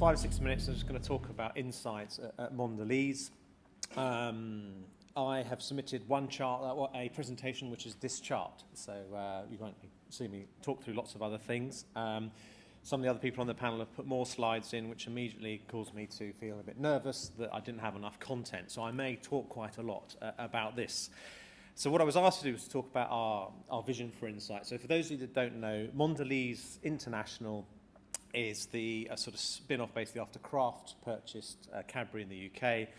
5 or 6 minutes, I'm just going to talk about insights at Mondelēz. I have submitted one chart, a presentation, which is this chart. So you won't see me talk through lots of other things. Some of the other people on the panel have put more slides in, which immediately caused me to feel a bit nervous that I didn't have enough content. So I may talk quite a lot about this. So what I was asked to do was to talk about our vision for insight. So for those of you that don't know, Mondelēz International is the sort of spin-off basically after Kraft purchased Cadbury in the UK.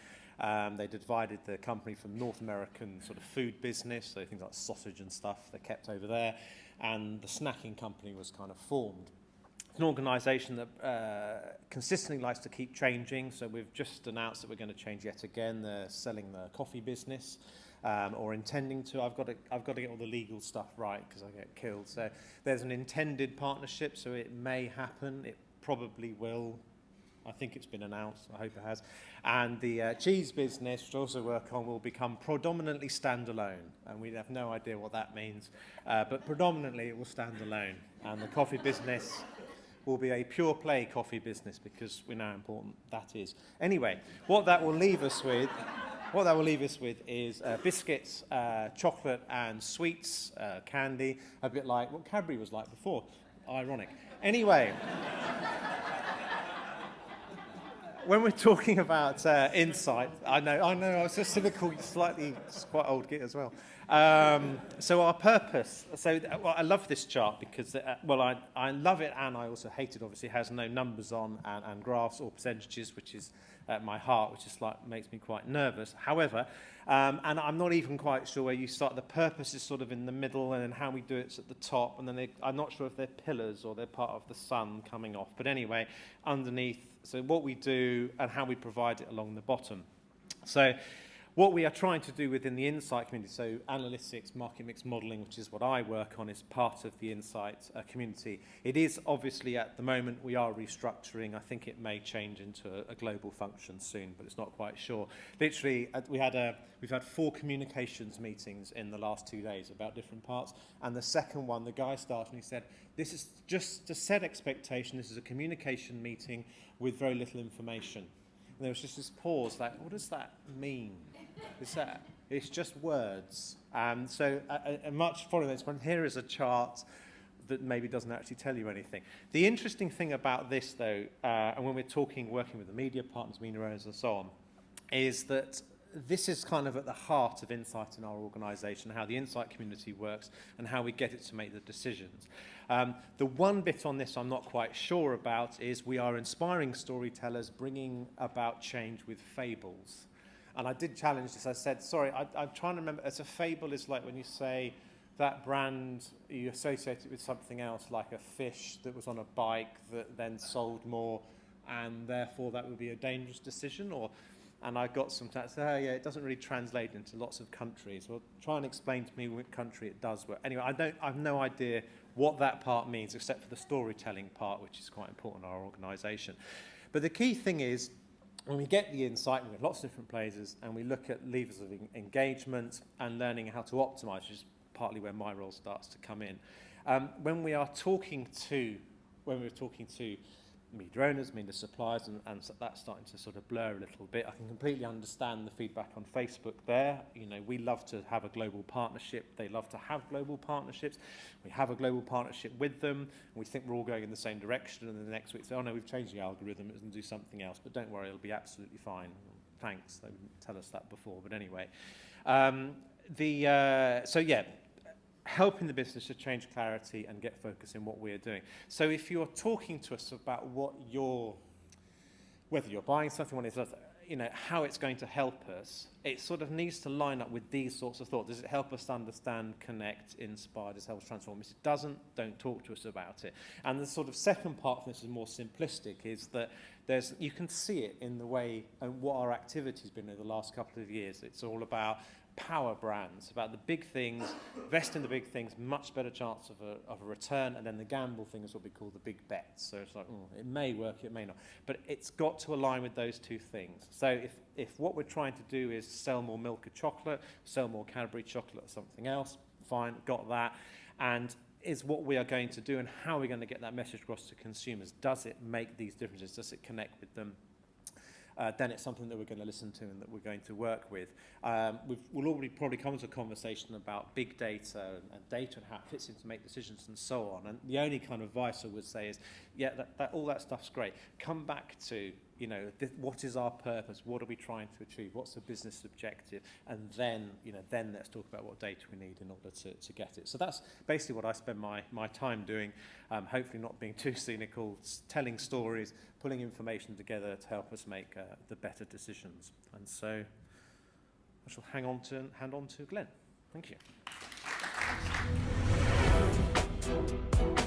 They divided the company from North American sort of food business, so things like sausage and stuff they kept over there, and the snacking company was kind of formed. It's an organisation that consistently likes to keep changing, so we've just announced that we're going to change yet again. They're selling the coffee business, or intending to. I've got to get all the legal stuff right because I get killed. So there's an intended partnership, so it may happen. It probably will. I think it's been announced. I hope it has. And the cheese business, which I also work on, will become predominantly standalone. And we have no idea what that means. But predominantly it will stand alone. And the coffee business will be a pure play coffee business because we know how important that is. Anyway, what that will leave us with is biscuits, chocolate and sweets, candy, a bit like what Cadbury was like before. Ironic. Anyway, when we're talking about insight, I know, I was just cynical, slightly, quite old git as well. So our purpose, I love this chart because, I love it and I also hate it, obviously. It has no numbers on and graphs or percentages, which is at my heart, which is makes me quite nervous. However, and I'm not even quite sure where you start. The purpose is sort of in the middle, and then how we do it's at the top, and then I'm not sure if they're pillars or they're part of the sun coming off. But anyway, underneath, so what we do and how we provide it along the bottom. So what we are trying to do within the insight community, so analytics, market mix modeling, which is what I work on, is part of the insight community. It is obviously at the moment we are restructuring. I think it may change into a global function soon, but it's not quite sure. Literally, we've had 4 communications meetings in the last 2 days about different parts, and the second one, the guy started and he said, this is just to set expectation, this is a communication meeting with very little information. And there was just this pause, like, what does that mean? It's just words. So much following this one, here is a chart that maybe doesn't actually tell you anything. The interesting thing about this, though, and when we're working with the media partners, media owners and so on, is that this is kind of at the heart of insight in our organisation, how the insight community works and how we get it to make the decisions. The one bit on this I'm not quite sure about is we are inspiring storytellers, bringing about change with fables. And I did challenge this. I said, sorry, I'm trying to remember, as a fable is like when you say that brand, you associate it with something else, like a fish that was on a bike that then sold more, and therefore that would be a dangerous decision, and I got some stats, yeah, it doesn't really translate into lots of countries. Well, try and explain to me which country it does work. Anyway, I've no idea what that part means, except for the storytelling part, which is quite important in our organisation. But the key thing is, when we get the insight, we have lots of different places, and we look at levers of engagement and learning how to optimize, which is partly where my role starts to come in. When we're talking to media owners, media suppliers, and that's starting to sort of blur a little bit. I can completely understand the feedback on Facebook there. You know, we love to have a global partnership. They love to have global partnerships. We have a global partnership with them, and we think we're all going in the same direction, and then the next week say, oh no, we've changed the algorithm, it's going to do something else, but don't worry, it'll be absolutely fine. Thanks, they didn't tell us that before, but anyway. Helping the business to change clarity and get focus in what we're doing. So if you're talking to us about whether you're buying something, how it's going to help us, it sort of needs to line up with these sorts of thoughts. Does it help us understand, connect, inspire? Does it help us transform? If it doesn't, don't talk to us about it. And the sort of second part of this is more simplistic, is that you can see it in the way and what our activity has been over the last couple of years. It's all about power brands, about the big things, invest in the big things, much better chance of a return, and then the gamble thing is what we call the big bets. So it's like, it may work, it may not. But it's got to align with those two things. So if what we're trying to do is sell more Milka chocolate, sell more Cadbury chocolate or something else, fine, got that. And is what we are going to do and how we're going to get that message across to consumers. Does it make these differences? Does it connect with them? Then it's something that we're going to listen to and that we're going to work with. We'll already probably come to a conversation about big data and data and how it fits in to make decisions and so on. And the only kind of advice I would say is, yeah, all that stuff's great. Come back to, you know, what is our purpose? What are we trying to achieve? What's the business objective? And then, you know, then let's talk about what data we need in order to get it. So that's basically what I spend my time doing. Hopefully not being too cynical, telling stories, pulling information together to help us make the better decisions. And so I shall hand on to Glenn. Thank you.